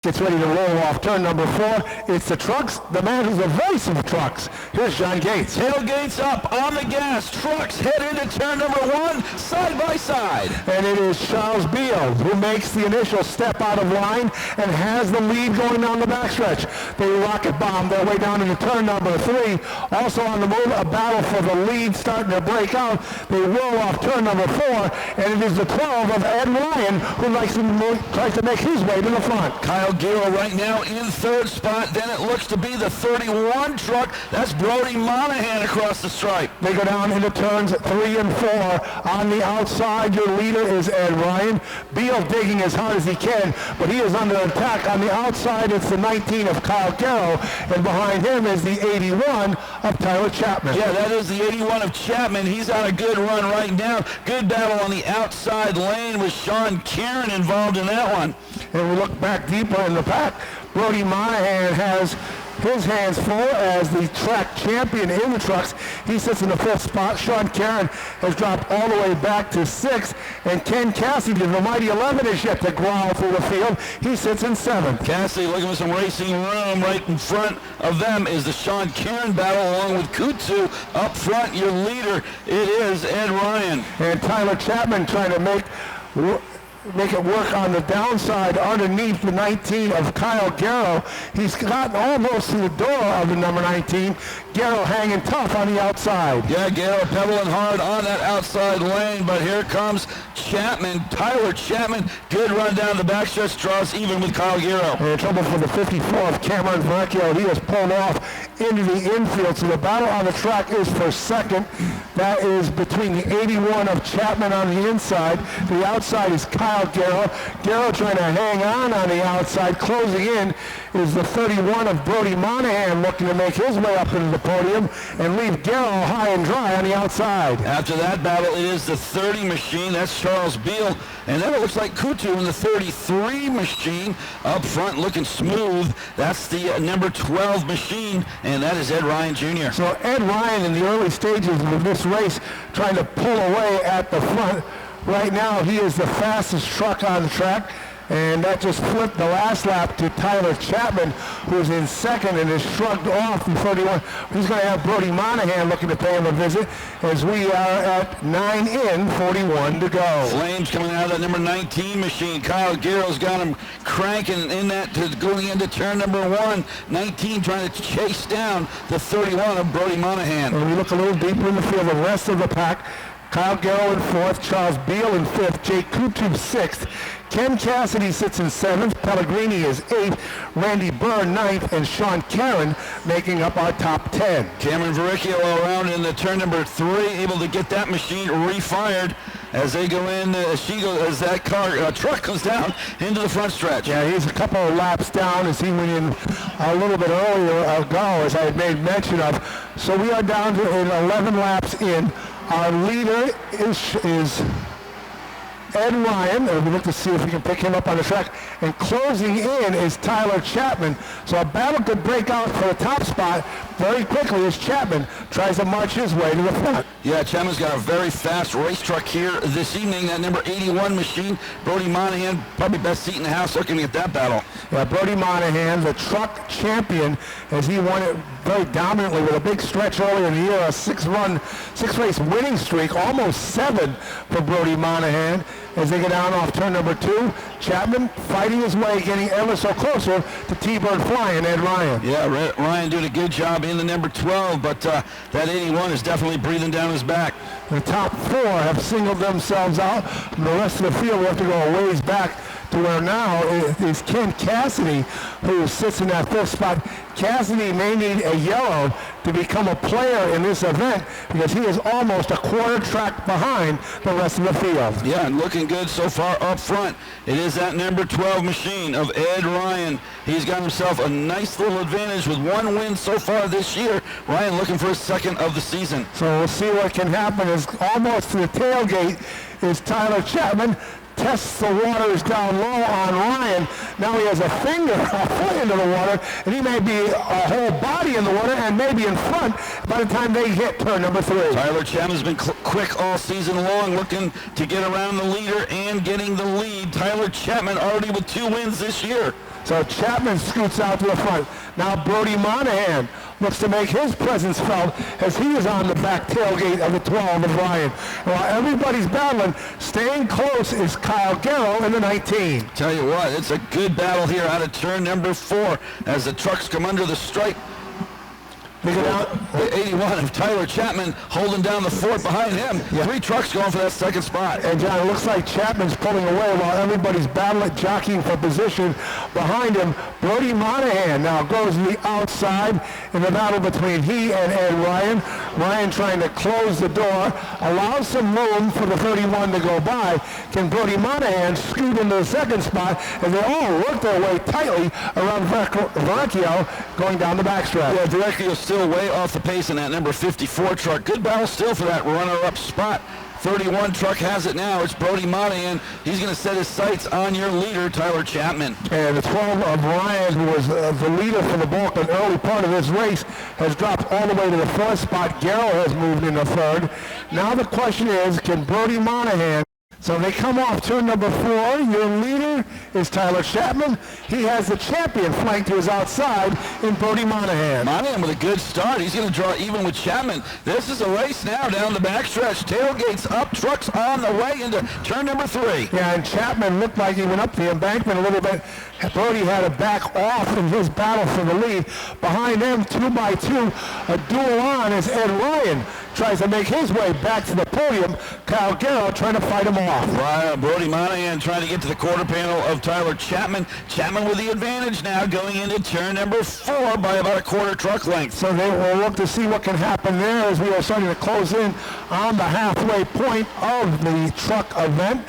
Gets ready to roll off turn number 4. It's the trucks, the man who's the voice of trucks. Here's John Gates. Tailgates up on the gas. Trucks head into turn number 1, side by side. And it is Charles Beal who makes the initial step out of line and has the lead going down the backstretch. They rocket bomb their way down into turn number 3. Also on the move, a battle for the lead starting to break out. They roll off turn number 4, and it is the 12 of Ed Ryan who tries to make his way to the front. Kyle Giro right now in 3rd spot. Then it looks to be the 31 truck. That's Brody Monahan across the stripe. They go down into turns 3 and 4. On the outside, your leader is Ed Ryan. Beal digging as hard as he can, but he is under attack. On the outside, it's the 19 of Kyle Giro, and behind him is the 81 of Tyler Chapman. Yeah, that is the 81 of Chapman. He's on a good run right now. Good battle on the outside lane with Sean Karen involved in that one. And we look back deeper in the pack. Brody Monahan has his hands full as the track champion in the trucks. He sits in the 5th spot. Sean Karen has dropped all the way back to 6th. And Ken Cassidy, the mighty 11, is yet to growl through the field. He sits in 7th. Cassidy looking for some racing room. Right in front of them is the Sean Karen battle along with Kutsu. Up front, your leader, it is Ed Ryan. And Tyler Chapman trying to make it work on the downside underneath the 19 of Kyle Giro. He's gotten almost to the door of the number 19. Giro hanging tough on the outside. Yeah, Giro pedaling hard on that outside lane, but here comes Chapman, Tyler Chapman. Good run down the backstretch, draws even with Kyle Giro. And trouble for the 54 of Cameron Vecchio. He has pulled off into the infield, so the battle on the track is for 2nd. That is between the 81 of Chapman on the inside. The outside is Kyle Giro. Giro trying to hang on the outside. Closing in is the 31 of Brody Monahan, looking to make his way up into the podium and leave Giro high and dry on the outside. After that battle, it is the 30 machine. That's Charles Beal. And then it looks like Kutu in the 33 machine up front looking smooth. That's the number 12 machine, and that is Ed Ryan Jr. So Ed Ryan in the early stages of this race trying to pull away at the front. Right now, he is the fastest truck on the track, and that just flipped the last lap to Tyler Chapman, who's in 2nd and is shrugged off in 31. He's going to have Brody Monahan looking to pay him a visit as we are at 9 in, 41 to go. Flames coming out of that number 19 machine. Kyle Giro's got him cranking in that going into turn number 1. 19 trying to chase down the 31 of Brody Monahan. And we look a little deeper in the field, the rest of the pack. Kyle Giro in 4th, Charles Beal in 5th, Jake Kutu 6th, Ken Cassidy sits in 7th, Pellegrini is 8th, Randy Burr 9th, and Sean Karen making up our top 10. Cameron Verricchio around in the turn number 3, able to get that machine refired as they go in, as that truck comes down into the front stretch. Yeah, he's a couple of laps down as he went in a little bit earlier ago, as I had made mention of. So we are down to 11 laps in. Our leader is Ed Ryan, and we look to see if we can pick him up on the track. And closing in is Tyler Chapman. So a battle could break out for the top spot very quickly as Chapman tries to march his way to the front. Yeah, Chapman's got a very fast race truck here this evening. That number 81 machine, Brody Monahan, probably best seat in the house looking at that battle. Yeah, Brody Monahan, the truck champion, as he won it very dominantly with a big stretch earlier in the year, a 6-race winning streak, almost 7 for Brody Monahan. As they get down off turn number 2, Chapman fighting his way, getting ever so closer to T-Bird flying Ed Ryan. Yeah, Ryan doing a good job in the number 12, but that 81 is definitely breathing down his back. The top 4 have singled themselves out. From the rest of the field, we have to go a ways back to where now is Ken Cassidy, who sits in that 5th spot. Cassidy may need a yellow to become a player in this event because he is almost a quarter track behind the rest of the field. Yeah, and looking good so far up front. It is that number 12 machine of Ed Ryan. He's got himself a nice little advantage with 1 win so far this year. Ryan looking for his 2nd of the season. So we'll see what can happen. Is almost to the tailgate is Tyler Chapman. Tests the waters down low on Ryan. Now he has a foot into the water, and he may be a whole body in the water and maybe in front by the time they hit turn number 3. Tyler Chapman's been quick all season long, looking to get around the leader and getting the lead. Tyler Chapman already with 2 wins this year. So Chapman scoots out to the front. Now Brody Monahan looks to make his presence felt as he is on the back tailgate of the 12 of Ryan. While everybody's battling, staying close is Kyle Garrow in the 19. Tell you what, it's a good battle here out of turn number 4 as the trucks come under the stripe. The 81 of Tyler Chapman holding down the fort behind him. Yeah. 3 trucks going for that second spot. And John, it looks like Chapman's pulling away while everybody's battling, jockeying for position behind him. Brody Monahan now goes to the outside in the battle between he and Ed Ryan. Ryan trying to close the door, allows some room for the 31 to go by. Can Brody Monahan scoot into the second spot as they all work their way tightly around Verrecchio going down the backstretch. Yeah, Verrecchio still way off the pace in that number 54 truck. Good battle still for that runner-up spot. 31 truck has it now. It's Brody Monahan. He's going to set his sights on your leader, Tyler Chapman. And the 12 of Ryan, who was the leader for the bulk in the early part of this race, has dropped all the way to the 4th spot. Garrow has moved into 3rd. Now the question is, can Brody Monahan... So they come off turn number 4. Your leader is Tyler Chapman. He has the champion flanked to his outside in Brody Monahan. Monahan with a good start. He's going to draw even with Chapman. This is a race now down the backstretch. Tailgates up, trucks on the way into turn number 3. Yeah, and Chapman looked like he went up the embankment a little bit. Brody had to back off in his battle for the lead. Behind them, 2 by 2, a duel on as Ed Ryan tries to make his way back to the podium. Kyle Garrow trying to fight him off. Brody Monahan trying to get to the quarter panel of Tyler Chapman. Chapman with the advantage now going into turn number 4 by about a quarter truck length. So they will look to see what can happen there as we are starting to close in on the halfway point of the truck event.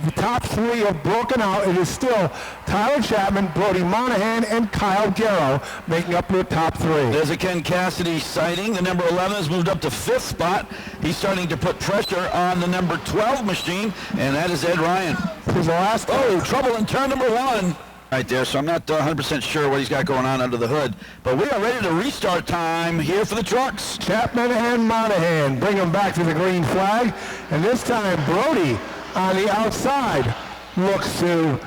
The top 3 have broken out. It is still Tyler Chapman, Brody Monahan, and Kyle Garrow making up the top 3. There's a Ken Cassidy sighting. The number 11 has moved up to 5th spot. He's starting to put pressure on the number 12 machine, and that is Ed Ryan. Who's the last? Oh, trouble in turn number 1. Right there, so I'm not 100% sure what he's got going on under the hood. But we are ready to restart time here for the trucks. Chapman and Monahan bring them back to the green flag, and this time Brody on the outside looks to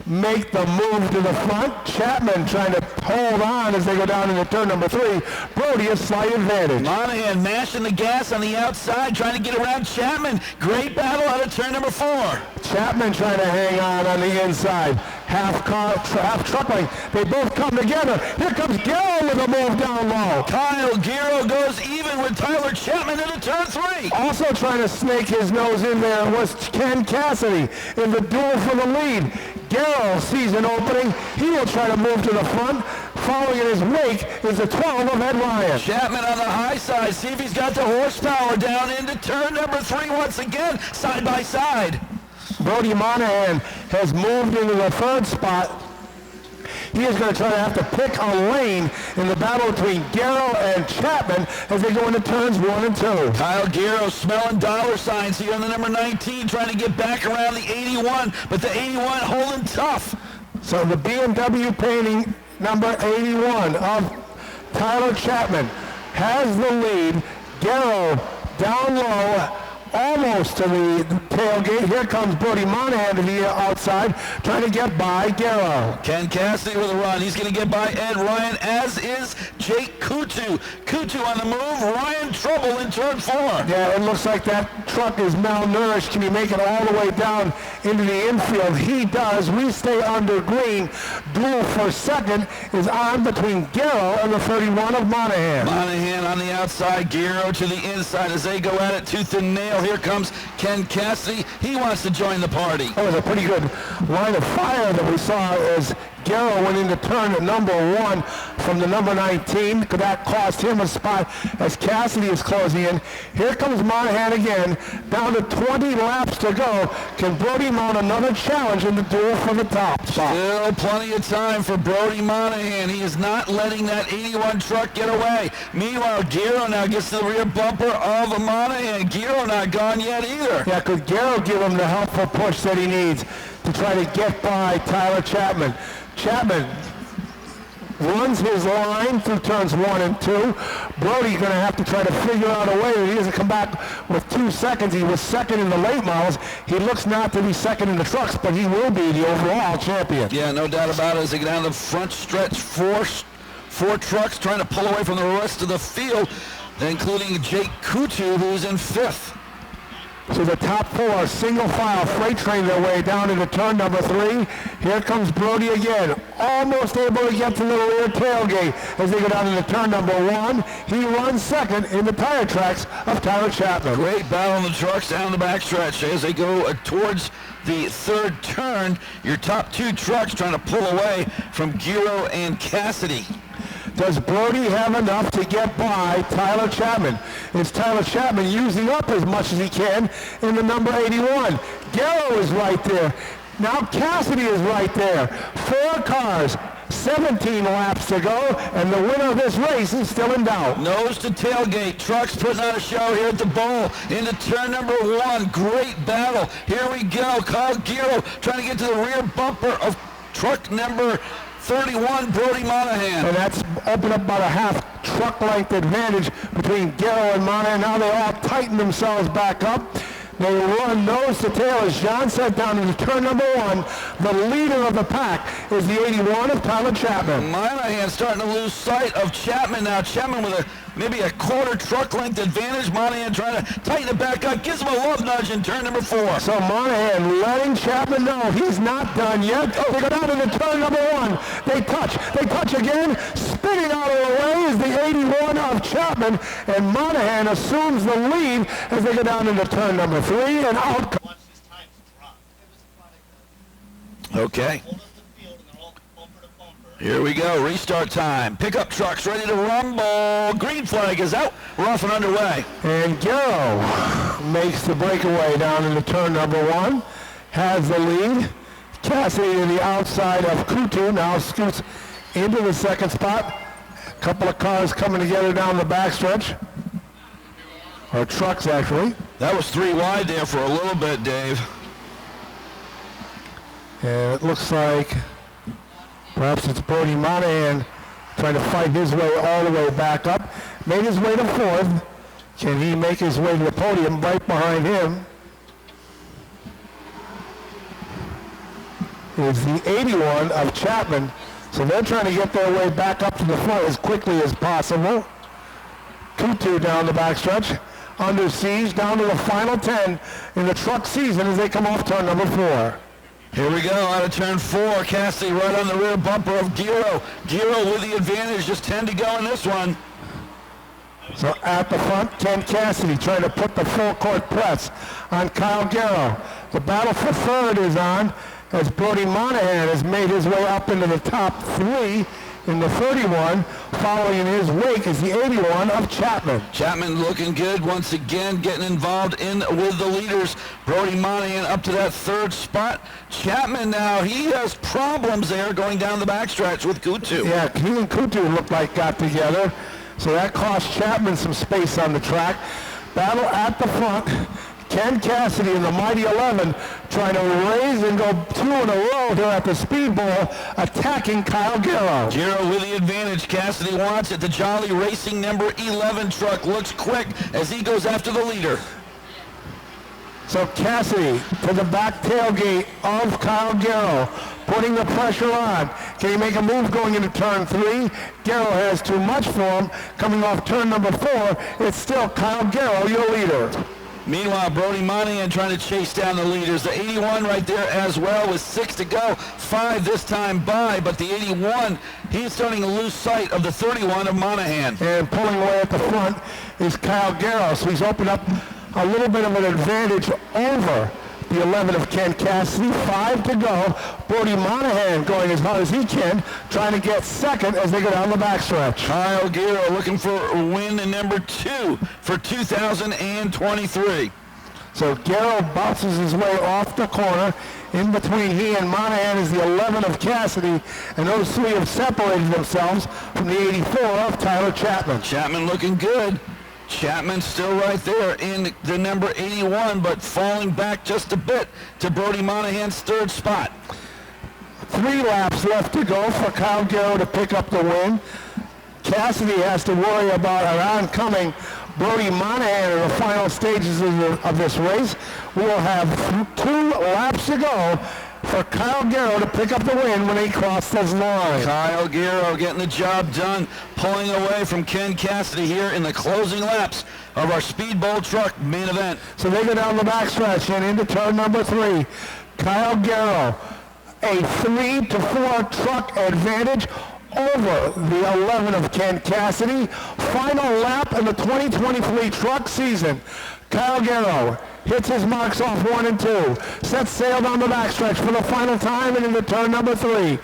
make the move to the front. Chapman trying to hold on as they go down into turn number 3. Brody a slight advantage. Monahan mashing the gas on the outside, trying to get around Chapman. Great battle out of turn number 4. Chapman trying to hang on the inside. Half truckling. They both come together. Here comes Garrow with a move down low. Kyle Garrow goes even with Tyler Chapman into turn 3. Also trying to snake his nose in there was Ken Cassidy in the duel for the lead. Garrow sees an opening. He will try to move to the front. Following in his wake is the 12 of Ed Ryan. Chapman on the high side. See if he's got the horsepower down into turn number 3 once again, side by side. Brody Monahan has moved into the 3rd spot. He is going to try to have to pick a lane in the battle between Garrow and Chapman as they go into turns 1 and 2. Kyle Garrow smelling dollar signs here on the number 19, trying to get back around the 81, but the 81 holding tough. So the BMW painting number 81 of Tyler Chapman has the lead. Garrow down low, almost to the tailgate. Here comes Brody Monahan to the outside, trying to get by Garrow. Ken Cassidy with a run. He's going to get by Ed Ryan, as is Jake Kutu. Kutu on the move. Ryan trouble in turn 4. Yeah, it looks like that truck is malnourished. Can he make it all the way down into the infield? He does. We stay under green. Duel for second is on between Garrow and the 31 of Monahan. Monahan on the outside. Garrow to the inside as they go at it tooth and nail. Here comes Ken Cassidy. He wants to join the party. That was a pretty good line of fire that we saw as Garrow went into turn at number 1 from the number 19. That cost him a spot as Cassidy is closing in. Here comes Monahan again. Down to 20 laps to go. Can Brody mount another challenge in the duel for the top spot? Still plenty of time for Brody Monahan. He is not letting that 81 truck get away. Meanwhile, Garrow now gets to the rear bumper of Monahan. Garrow not gone yet either. Yeah, could Garrow give him the helpful push that he needs to try to get by Tyler Chapman? Chapman runs his line through turns 1 and 2. Brody's going to have to try to figure out a way that he doesn't come back with 2 seconds. He was second in the late models. He looks not to be second in the trucks, but he will be the overall champion. Yeah, no doubt about it. As they get down the front stretch, four trucks trying to pull away from the rest of the field, including Jake Kutu, who's in 5th. So the top 4 single file freight train their way down into turn number 3. Here comes Brody again, almost able to get to the rear tailgate as they go down into turn number 1. He runs second in the tire tracks of Tyler Chapman. Great battle on the trucks down the backstretch as they go towards the 3rd turn. Your top 2 trucks trying to pull away from Giro and Cassidy. Does Brody have enough to get by Tyler Chapman? Is Tyler Chapman using up as much as he can in the number 81? Garrow is right there. Now Cassidy is right there. 4 cars, 17 laps to go, and the winner of this race is still in doubt. Nose to tailgate. Trucks putting on a show here at the bowl. Into turn number 1. Great battle. Here we go. Kyle Giro trying to get to the rear bumper of truck number 31, Brody Monahan. And that's opened up about a half truck length advantage between Garrow and Monahan. Now they all tighten themselves back up. They run nose to tail as John said down into turn number 1. The leader of the pack is the 81 of Tyler Chapman. Monahan starting to lose sight of Chapman now. Chapman with maybe a quarter truck length advantage. Monahan trying to tighten it back up. Gives him a love nudge in turn number 4. So Monahan letting Chapman know he's not done yet. They go down into turn number 1. They touch again. Spinning out of the way is the 81 of Chapman. And Monahan assumes the lead as they go down into turn number 3 and out. Okay. Here we go, restart time. Pickup trucks ready to rumble. Green flag is out. We're off and underway. And Garrow makes the breakaway down into turn number 1. Has the lead. Cassidy to the outside of Kutu now scoots into the 2nd spot. A couple of cars coming together down the backstretch. Or trucks, actually. That was 3 wide there for a little bit, Dave. And it looks like perhaps it's Brody Monahan trying to fight his way all the way back up. Made his way to 4th. Can he make his way to the podium right behind him? Is the 81 of Chapman. So they're trying to get their way back up to the front as quickly as possible. Kutu down the backstretch. Under siege down to the final 10 in the truck season as they come off turn number 4. Here we go, out of turn 4. Cassidy right on the rear bumper of Giro. Giro with the advantage, just 10 to go in this one. So at the front, Ken Cassidy trying to put the full court press on Kyle Garrow. The battle for 3rd is on as Brody Monahan has made his way up into the top 3 in the 31. Following in his wake is the 81 of Chapman. Chapman looking good once again, getting involved in with the leaders. Brody Monahan up to that 3rd spot. Chapman now, he has problems there going down the backstretch with Kutu. Yeah, he and Kutu look like got together. So that cost Chapman some space on the track. Battle at the front. Ken Cassidy and the Mighty 11 trying to raise and go 2 in a row here at the Speedball, attacking Kyle Garrow. Giro with the advantage. Cassidy wants it. The Jolly Racing number 11 truck looks quick as he goes after the leader. So Cassidy to the back tailgate of Kyle Garrow, putting the pressure on. Can he make a move going into turn 3? Garrow has too much for him. Coming off turn number 4, it's still Kyle Garrow, your leader. Meanwhile, Brody Monahan trying to chase down the leaders. The 81 right there as well with 6 to go. 5 this time by, but the 81, he's starting to lose sight of the 31 of Monahan. And pulling away at the front is Kyle Garrow. So he's opened up a little bit of an advantage over the 11 of Ken Cassidy. 5 to go. Brody Monahan going as hard as he can, trying to get second as they go down the backstretch. Kyle Giro looking for win number 2 for 2023. So Garrow bounces his way off the corner. In between he and Monahan is the 11 of Cassidy, and those 3 have separated themselves from the 84 of Tyler Chapman. Chapman looking good. Chapman still right there in the number 81, but falling back just a bit to Brody Monahan's 3rd spot. 3 laps left to go for Kyle Garrow to pick up the win. Cassidy has to worry about our oncoming Brody Monahan in the final stages of this race. We will have 2 laps to go for Kyle Garrow to pick up the win when he crosses the line. Kyle Garrow getting the job done, pulling away from Ken Cassidy here in the closing laps of our Speedbowl Truck main event. So they go down the backstretch and into turn number 3. Kyle Garrow, a 3-4 truck advantage over the 11 of Ken Cassidy. Final lap in the 2023 truck season. Kyle Garrow hits his marks off 1 and 2. Sets sail down the backstretch for the final time and into turn number 3.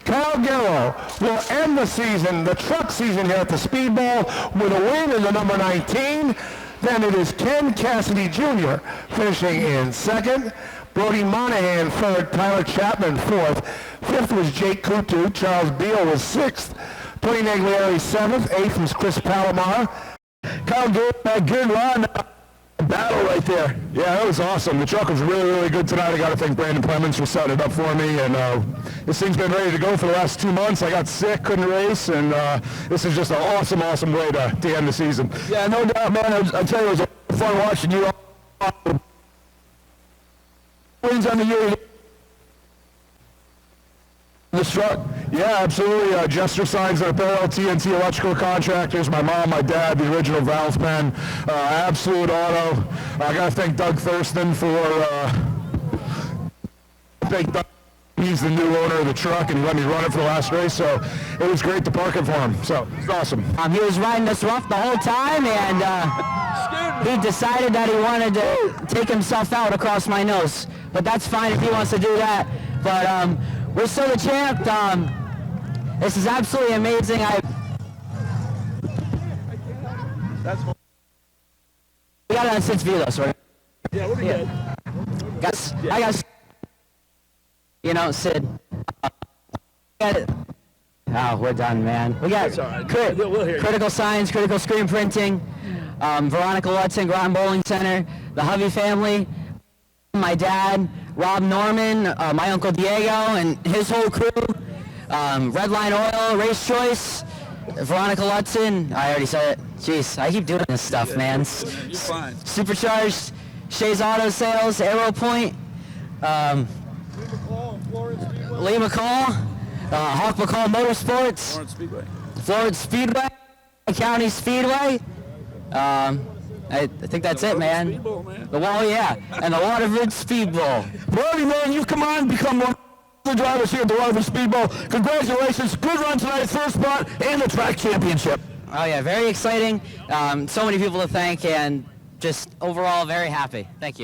Kyle Garrow will end the season, the truck season here at the Speedbowl, with a win in the number 19. Then it is Ken Cassidy Jr. finishing in 2nd. Brody Monahan 3rd. Tyler Chapman 4th. 5th was Jake Kutu. Charles Beal was 6th. Tony Naglieri 7th. 8th was Chris Palomar. Kyle Garrow, that good run. Battle right there. Yeah, that was awesome. The truck was really, really good tonight. I got to thank Brandon Clements for setting it up for me. And this thing's been ready to go for the last 2 months. I got sick, couldn't race, and this is just an awesome, awesome way to end the season. Yeah, no doubt, man. I tell you, it was fun watching you. Wins on the year. This truck. Yeah, absolutely. Jester Signs are parallel TNT electrical contractors. My mom, my dad, the original valve pen. Absolute Auto. I got to thank Doug Thurston for... thank Doug. He's the new owner of the truck, and he let me run it for the last race, so it was great to park it for him. So, it's awesome. He was riding us rough the whole time, and he decided that he wanted to take himself out across my nose. But that's fine if he wants to do that. But we're still the champ. This is absolutely amazing. We got it on 6 velos, right? Yeah, we'll be good. I got, you know, Sid. Got it. Oh, we're done, man. We got Critical Signs, Critical Screen Printing, Veronica Lutson, Groton Bowling Center, the Hovey family, my dad, Rob Norman, my uncle Diego, and his whole crew, Redline Oil, Race Choice, Veronica Lutson. I already said it. Jeez, I keep doing this stuff, man. You're fine. Supercharged, Shays Auto Sales, Arrow Point, Lee McCall, Hawk McCall Motorsports, Florence Speedway, County Speedway. I think that's it, man. The wall, yeah, and the Waterford Speedbowl. Brody, man, you've come on, become one of the drivers here at the Waterford Speedbowl. Congratulations. Good run tonight, first spot, and the track championship. Oh, yeah, very exciting. So many people to thank, and just overall very happy. Thank you.